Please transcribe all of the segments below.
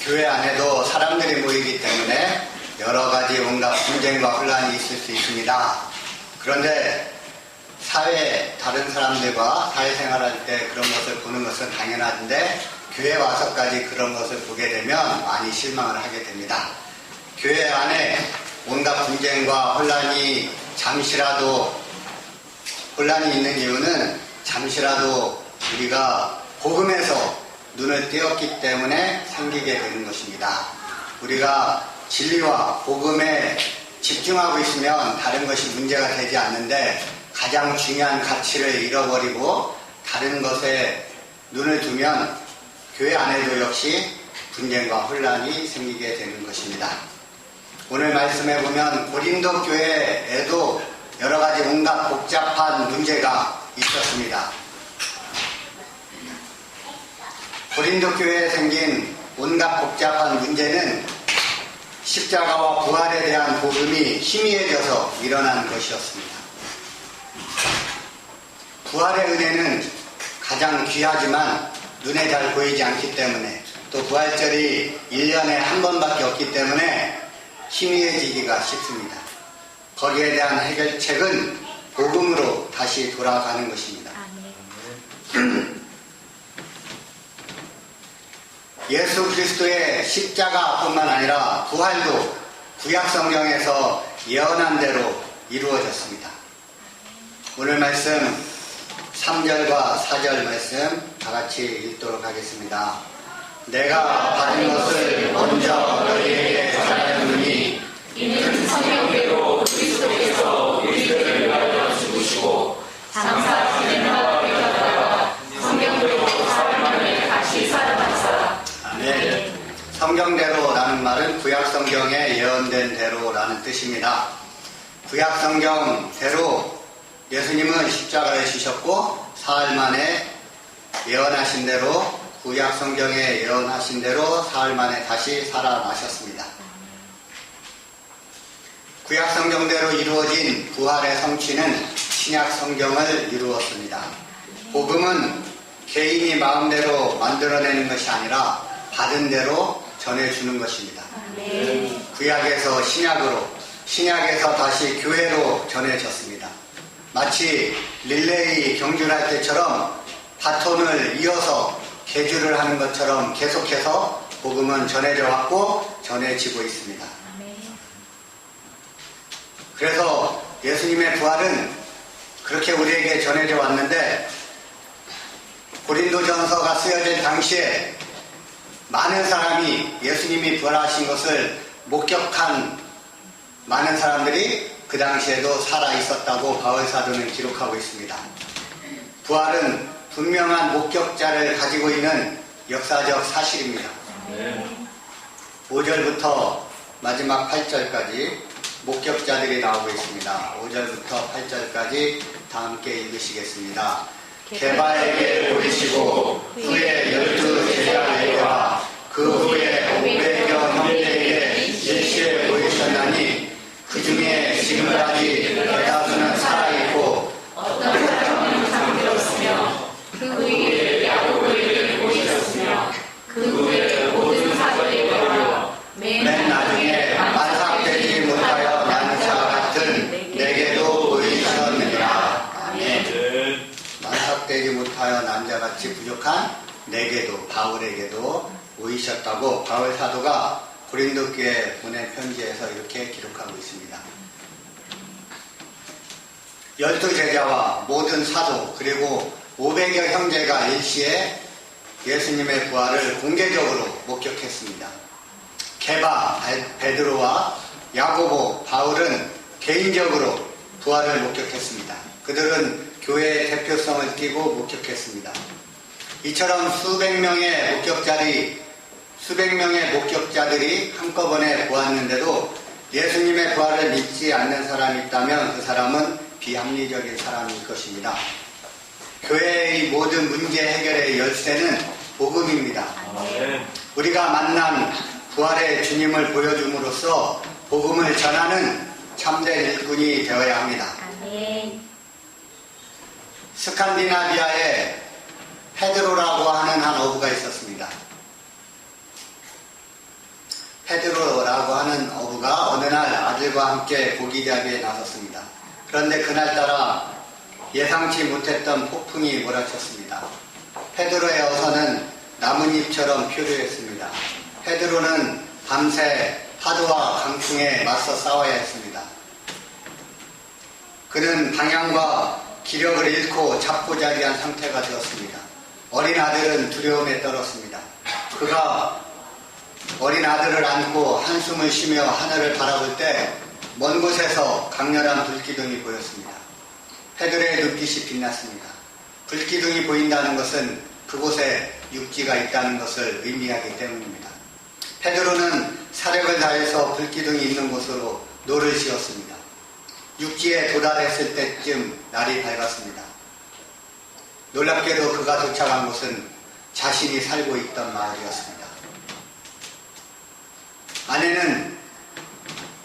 교회 안에도 사람들이 모이기 때문에 여러 가지 온갖 분쟁과 혼란이 있을 수 있습니다. 그런데 사회 다른 사람들과 사회생활할 때 그런 것을 보는 것은 당연한데 교회 와서까지 그런 것을 보게 되면 많이 실망을 하게 됩니다. 교회 안에 온갖 분쟁과 혼란이 잠시라도 혼란이 있는 이유는 잠시라도 우리가 복음에서 눈을 띄었기 때문에 생기게 되는 것입니다. 우리가 진리와 복음에 집중하고 있으면 다른 것이 문제가 되지 않는데 가장 중요한 가치를 잃어버리고 다른 것에 눈을 두면 교회 안에도 역시 분쟁과 혼란이 생기게 되는 것입니다. 오늘 말씀에 보면 고린도 교회에도 여러 가지 온갖 복잡한 문제가 있었습니다. 고린도 교회에 생긴 온갖 복잡한 문제는 십자가와 부활에 대한 복음이 희미해져서 일어난 것이었습니다. 부활의 은혜는 가장 귀하지만 눈에 잘 보이지 않기 때문에 또 부활절이 1년에 한 번밖에 없기 때문에 희미해지기가 쉽습니다. 거기에 대한 해결책은 복음으로 다시 돌아가는 것입니다. 예수 그리스도의 십자가뿐만 아니라 부활도 구약 성경에서 예언한 대로 이루어졌습니다. 오늘 말씀 3절과 4절 말씀 다 같이 읽도록 하겠습니다. 내가 받은 것을 먼저 너희에게 전하였느니 이는 성경대로 그리스도께서 우리들을 위하여 죽으시고 장사 진행하고 되었다가 성경대로 사흘 다시 살아나사. 아멘. 성경대로라는 말은 구약 성경에 예언된 대로라는 뜻입니다. 구약 성경대로 예수님은 십자가에 지셨고 사흘 만에 예언하신 대로 구약 성경에 예언하신 대로 사흘 만에 다시 살아나셨습니다. 구약 성경대로 이루어진 부활의 성취는 신약 성경을 이루었습니다. 복음은 개인이 마음대로 만들어내는 것이 아니라 받은 대로 전해주는 것입니다. 구약에서 신약으로, 신약에서 다시 교회로 전해졌습니다. 마치 릴레이 경주할 때처럼 바톤을 이어서 계주를 하는 것처럼 계속해서 복음은 전해져 왔고 전해지고 있습니다. 그래서 예수님의 부활은 그렇게 우리에게 전해져 왔는데 고린도전서가 쓰여질 당시에 많은 사람이 예수님이 부활하신 것을 목격한 많은 사람들이 그 당시에도 살아 있었다고 바울 사도는 기록하고 있습니다. 부활은 분명한 목격자를 가지고 있는 역사적 사실입니다. 5절부터 마지막 8절까지 목격자들이 나오고 있습니다. 5절부터 8절까지 다 함께 읽으시겠습니다. 게바에게 보이시고 후에 12 제자에게와 그 후에 500여 형제에게 일시에 보이셨나니 그 중에 지금까지 대다수는 살아있고 어떤 사람은 잠들었으며 그 후에 야고보에게 보이셨으며 그 후에 모든 사도에게와 맨 나중에 만삭되지 못하여 나는 자 같은 내게도 보이셨느니라. 아멘. 만삭되지 못하여 남자같이 부족한 내게도 바울에게도 보이셨다고 바울 사도가 고린도 교회에 보낸 편지에서 이렇게 기록하고 있습니다. 12 제자와 모든 사도 그리고 500여 형제가 일시에 예수님의 부활을 공개적으로 목격했습니다. 게바, 베드로와 야고보, 바울은 개인적으로 부활을 목격했습니다. 그들은 교회의 대표성을 띠고 목격했습니다. 이처럼 수백 명의 목격자들이 한꺼번에 보았는데도 예수님의 부활을 믿지 않는 사람이 있다면 그 사람은 비합리적인 사람일 것입니다. 교회의 모든 문제 해결의 열쇠는 복음입니다. 우리가 만난 부활의 주님을 보여줌으로써 복음을 전하는 참된 일꾼이 되어야 합니다. 스칸디나비아에 페드로라고 하는 한 어부가 있었습니다. 페드로라고 하는 어부가 어느 날 아들과 함께 고기잡이에 나섰습니다. 그런데 그날따라 예상치 못했던 폭풍이 몰아쳤습니다. 페드로의 어선은 나뭇잎처럼 표류했습니다. 페드로는 밤새 파도와 강풍에 맞서 싸워야 했습니다. 그는 방향과 기력을 잃고 잡고자기한 상태가 되었습니다. 어린 아들은 두려움에 떨었습니다. 그가 어린 아들을 안고 한숨을 쉬며 하늘을 바라볼 때 먼 곳에서 강렬한 불기둥이 보였습니다. 페드로의 눈빛이 빛났습니다. 불기둥이 보인다는 것은 그곳에 육지가 있다는 것을 의미하기 때문입니다. 페드로는 사력을 다해서 불기둥이 있는 곳으로 노를 지었습니다. 육지에 도달했을 때쯤 날이 밝았습니다. 놀랍게도 그가 도착한 곳은 자신이 살고 있던 마을이었습니다.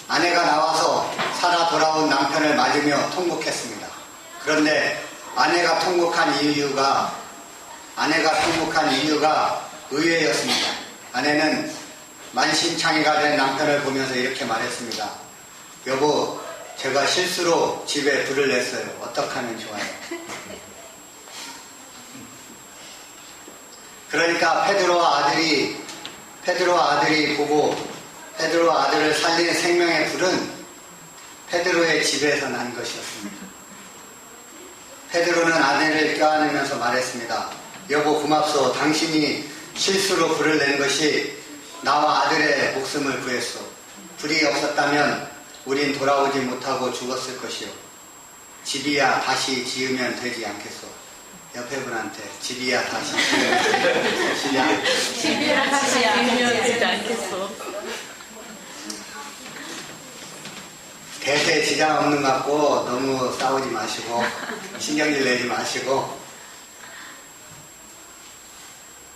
아내가 나와서 살아 돌아온 남편을 맞으며 통곡했습니다. 그런데 아내가 통곡한 이유가 의외였습니다. 아내는 만신창이가 된 남편을 보면서 이렇게 말했습니다. 여보, 제가 실수로 집에 불을 냈어요. 어떻게 하면 좋아요? 그러니까 페드로 아들이 보고 페드로 아들을 살린 생명의 불은 페드로의 집에서 난 것이었습니다. 페드로는 아내를 껴안으면서 말했습니다. 여보, 고맙소. 당신이 실수로 불을 낸 것이 나와 아들의 목숨을 구했소. 불이 없었다면 우린 돌아오지 못하고 죽었을 것이요. 집이야 다시 지으면 되지 않겠소. 옆에 분한테 집이야 다시 지으면 되지 않겠소. 대세에 지장 없는 것 같고 너무 싸우지 마시고 신경질 내지 마시고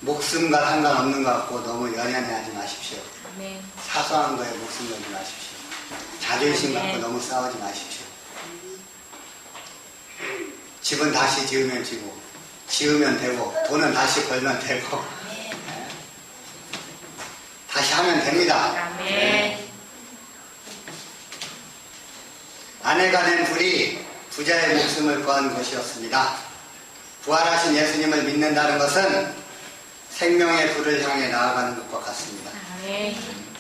목숨과 상관없는 것 같고 너무 연연해하지 마십시오. 네. 사소한 거에 목숨 걸지 마십시오. 자존심 갖고 너무 싸우지 마십시오. 집은 다시 지으면 되고 돈은 다시 벌면 되고 다시 하면 됩니다. 네. 아내가 낸 불이 부자의 목숨을 구한 것이었습니다. 부활하신 예수님을 믿는다는 것은 생명의 불을 향해 나아가는 것과 같습니다. 네.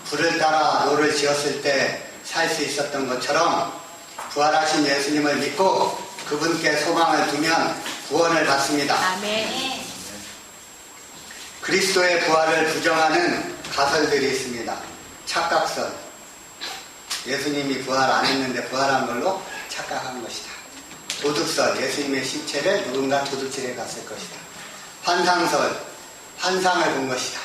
불을 따라 노를 지었을 때 살 수 있었던 것처럼 부활하신 예수님을 믿고 그분께 소망을 두면 구원을 받습니다. 아멘. 그리스도의 부활을 부정하는 가설들이 있습니다. 착각설. 예수님이 부활 안 했는데 부활한 걸로 착각한 것이다. 도둑설. 예수님의 시체를 누군가 도둑질해 갔을 것이다. 환상설. 환상을 본 것이다.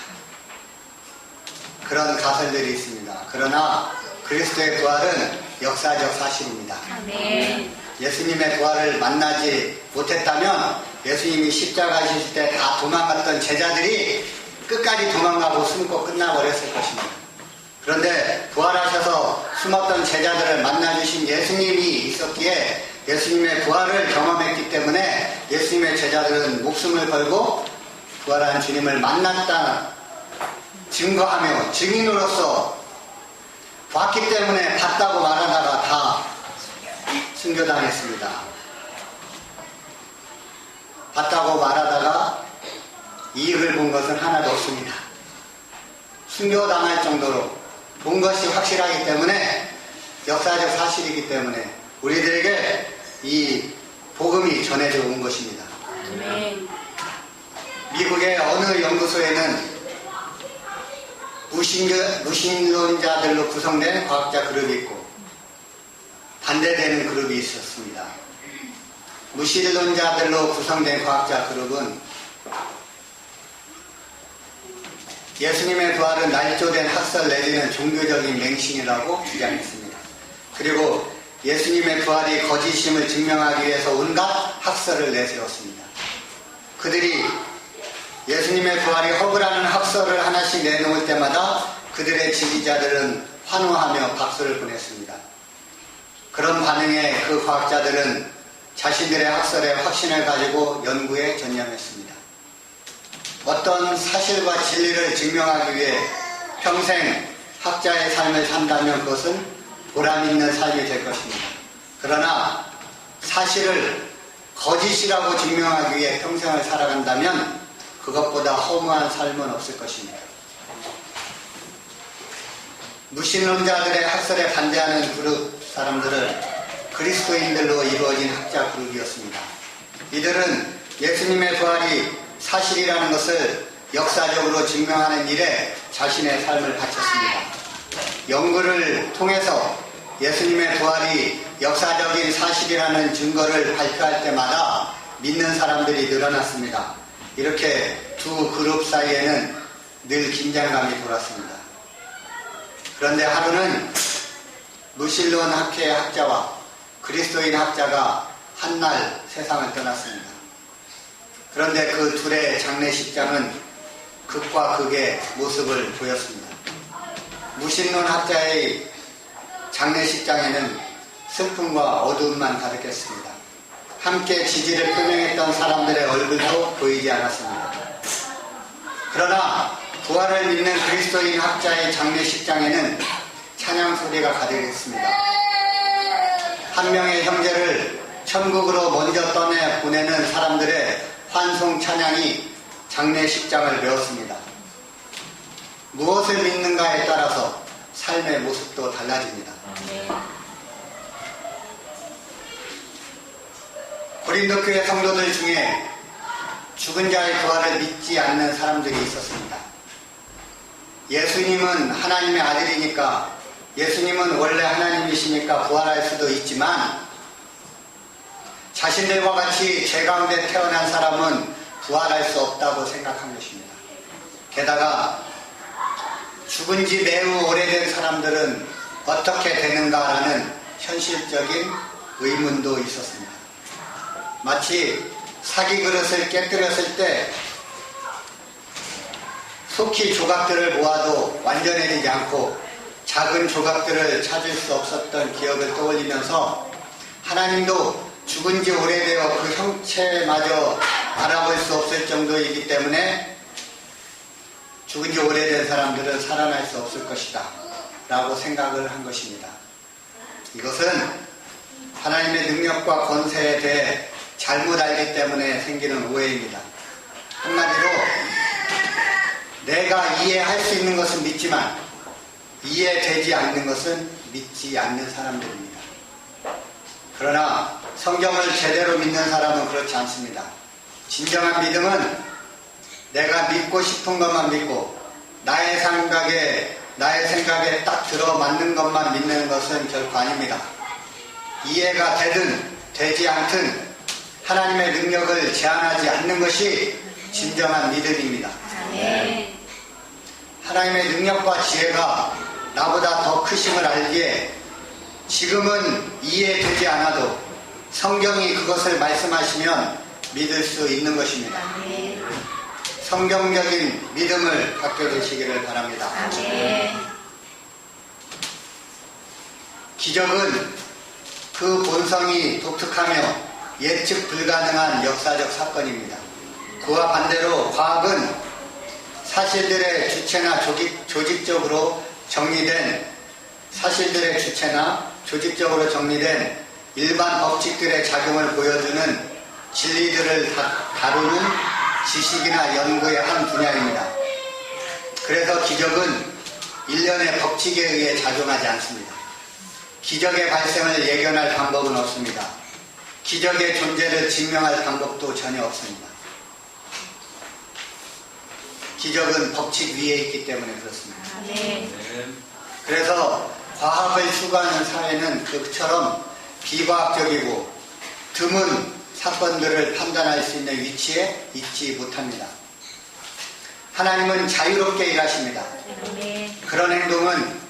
그런 가설들이 있습니다. 그러나 그리스도의 부활은 역사적 사실입니다. 아멘. 예수님의 부활을 만나지 못했다면 예수님이 십자가 지실 때 다 도망갔던 제자들이 끝까지 도망가고 숨고 끝나버렸을 것입니다. 그런데 부활하셔서 숨었던 제자들을 만나주신 예수님이 있었기에 예수님의 부활을 경험했기 때문에 예수님의 제자들은 목숨을 걸고 부활한 주님을 만났다 증거하며 증인으로서 봤기 때문에 봤다고 말하다가 다 순교당했습니다. 봤다고 말하다가 이익을 본 것은 하나도 없습니다. 순교당할 정도로 본 것이 확실하기 때문에 역사적 사실이기 때문에 우리들에게 이 복음이 전해져 온 것입니다. 아멘. 미국의 어느 연구소에는 무신론자들로 구성된 과학자 그룹이 있고 반대되는 그룹이 있었습니다. 무신론자들로 구성된 과학자 그룹은 예수님의 부활은 날조된 학설 내지는 종교적인 맹신이라고 주장했습니다. 그리고 예수님의 부활이 거짓임을 증명하기 위해서 온갖 학설을 내세웠습니다. 그들이 예수님의 부활이 허구라는 학설을 하나씩 내놓을 때마다 그들의 지지자들은 환호하며 박수를 보냈습니다. 그런 반응에 그 과학자들은 자신들의 학설에 확신을 가지고 연구에 전념했습니다. 어떤 사실과 진리를 증명하기 위해 평생 학자의 삶을 산다면 그것은 보람 있는 삶이 될 것입니다. 그러나 사실을 거짓이라고 증명하기 위해 평생을 살아간다면 그것보다 허무한 삶은 없을 것입니다. 무신론자들의 학설에 반대하는 그룹 사람들은 그리스도인들로 이루어진 학자 그룹이었습니다. 이들은 예수님의 부활이 사실이라는 것을 역사적으로 증명하는 일에 자신의 삶을 바쳤습니다. 연구를 통해서 예수님의 부활이 역사적인 사실이라는 증거를 발표할 때마다 믿는 사람들이 늘어났습니다. 이렇게 두 그룹 사이에는 늘 긴장감이 돌았습니다. 그런데 하루는 무신론 학회의 학자와 그리스도인 학자가 한날 세상을 떠났습니다. 그런데 그 둘의 장례식장은 극과 극의 모습을 보였습니다. 무신론 학자의 장례식장에는 슬픔과 어두움만 가득했습니다. 함께 지지를 표명했던 사람들의 얼굴도 보이지 않았습니다. 그러나 부활을 믿는 그리스도인 학자의 장례식장에는 찬양 소리가 가득했습니다. 한 명의 형제를 천국으로 먼저 떠내 보내는 사람들의 환송 찬양이 장례식장을 메웠습니다. 무엇을 믿는가에 따라서 삶의 모습도 달라집니다. 고린도 교회 성도들 중에 죽은 자의 부활을 믿지 않는 사람들이 있었습니다. 예수님은 하나님의 아들이니까, 예수님은 원래 하나님이시니까 부활할 수도 있지만 자신들과 같이 죄 가운데 태어난 사람은 부활할 수 없다고 생각한 것입니다. 게다가 죽은 지 매우 오래된 사람들은 어떻게 되는가라는 현실적인 의문도 있었습니다. 마치 사기 그릇을 깨뜨렸을 때 속히 조각들을 모아도 완전해지지 않고 작은 조각들을 찾을 수 없었던 기억을 떠올리면서 하나님도 죽은 지 오래되어 그 형체마저 알아볼 수 없을 정도이기 때문에 죽은 지 오래된 사람들은 살아날 수 없을 것이다 라고 생각을 한 것입니다. 이것은 하나님의 능력과 권세에 대해 잘못 알기 때문에 생기는 오해입니다. 한마디로 내가 이해할 수 있는 것은 믿지만 이해되지 않는 것은 믿지 않는 사람들입니다. 그러나 성경을 제대로 믿는 사람은 그렇지 않습니다. 진정한 믿음은 내가 믿고 싶은 것만 믿고 나의 생각에 딱 들어맞는 것만 믿는 것은 결코 아닙니다. 이해가 되든 되지 않든 하나님의 능력을 제한하지 않는 것이 진정한 믿음입니다. 하나님의 능력과 지혜가 나보다 더 크심을 알기에 지금은 이해되지 않아도 성경이 그것을 말씀하시면 믿을 수 있는 것입니다. 성경적인 믿음을 갖게 되시기를 바랍니다. 기적은 그 본성이 독특하며 예측 불가능한 역사적 사건입니다. 그와 반대로 과학은 사실들의 주체나 조직적으로 정리된 일반 법칙들의 작용을 보여주는 진리들을 다루는 지식이나 연구의 한 분야입니다. 그래서 기적은 일련의 법칙에 의해 작용하지 않습니다. 기적의 발생을 예견할 방법은 없습니다. 기적의 존재를 증명할 방법도 전혀 없습니다. 기적은 법칙 위에 있기 때문에 그렇습니다. 그래서 과학을 추구하는 사회는 그처럼 비과학적이고 드문 사건들을 판단할 수 있는 위치에 있지 못합니다. 하나님은 자유롭게 일하십니다. 그런 행동은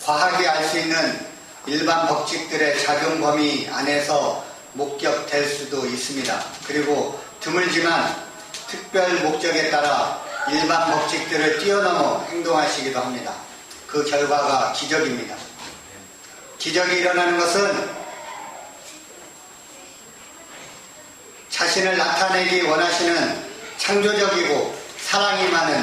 과학이 알 수 있는 일반 법칙들의 작용 범위 안에서 목격될 수도 있습니다. 그리고 드물지만 특별 목적에 따라 일반 법칙들을 뛰어넘어 행동하시기도 합니다. 그 결과가 기적입니다. 기적이 일어나는 것은 자신을 나타내기 원하시는 창조적이고 사랑이 많은